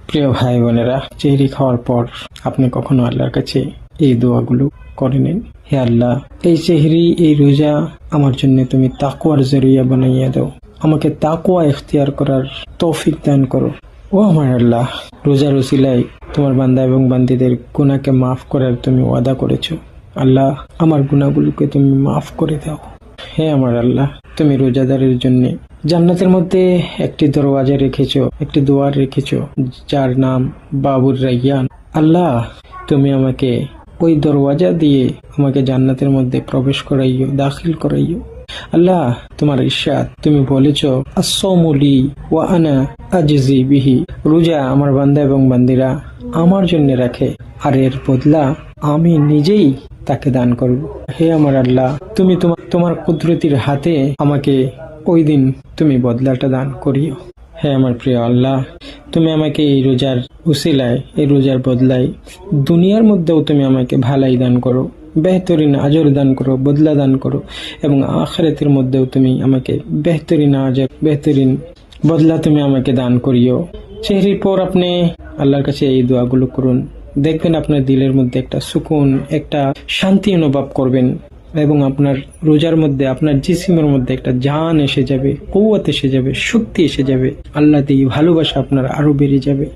প্রিয় ভাই বোনেরা, চেহরি খাওয়ার পর আপনি কখনো আল্লাহর কাছে এই দোয়াগুলো করে নিন। হে আল্লাহ, এই চেহরি, এই রোজা আমার জন্য তুমি তাকওয়ার জরিয়া বানাইয়া দাও। আমাকে তাকওয়া ইখতিয়ার করার তৌফিক দান করো। ও আমার আল্লাহ, রোজার উসিলায় তোমার বান্দা এবং বান্দীদের গুনাহকে মাফ করার তুমি ওয়াদা করেছো। আল্লাহ, আমার গুনাহগুলোকে তুমি মাফ করে দাও। হে আমার আল্লাহ, তুমি রোজাদারের জন্য জান্নাতের মধ্যে একটি দরওয়াজা রেখেছো, একটি দুয়ার রেখেছো, যার নাম বাবুর রায়্যান। আল্লাহ, তুমি আমাকে ওই দরওয়াজা দিয়ে আমাকে জান্নাতের মধ্যে প্রবেশ করাইও, দাখিল করাইও। আল্লাহ, তোমার ইরশাদ, তুমি বলেছো as-sawmu li ওয়া আনা আজজি বিহি। রোজা আমার বান্দা এবং বান্দিরা আমার জন্য রাখে, আর এর বদলা আমি নিজেই তাকে দান করব। হে আমার আল্লাহ, তুমি তোমার কুদরতির হাতে আমাকে ওই দিন তুমি বদলাটা দান করিও। হে আমার প্রিয় আল্লাহ, তুমি আমাকে এই রোজার উসিলায়, এই রোজার বদলায় দুনিয়ার মধ্যেও তুমি আমাকে ভালাই দান করো, বেহতরিন আজর দান করো, বদলা দান করো, এবং আখিরাতের মধ্যেও তুমি আমাকে বেহতরিন আজর, বেহতরিন বদলা তুমি আমাকে দান করিও। চেহরির পর আপনি আল্লাহর কাছে এই দোয়াগুলো করুন, দেখবেন আপনার দিলের মধ্যে একটা সুকুন, একটা শান্তি অনুভব করবেন, এবং আপনার রোজার মধ্যে, আপনার জিসিমের মধ্যে একটা জান এসে যাবে, কুওয়াত এসে যাবে, শক্তি এসে যাবে। আল্লাহ দিয়ে ভালোবাসা আপনার আরো বেড়ে যাবে।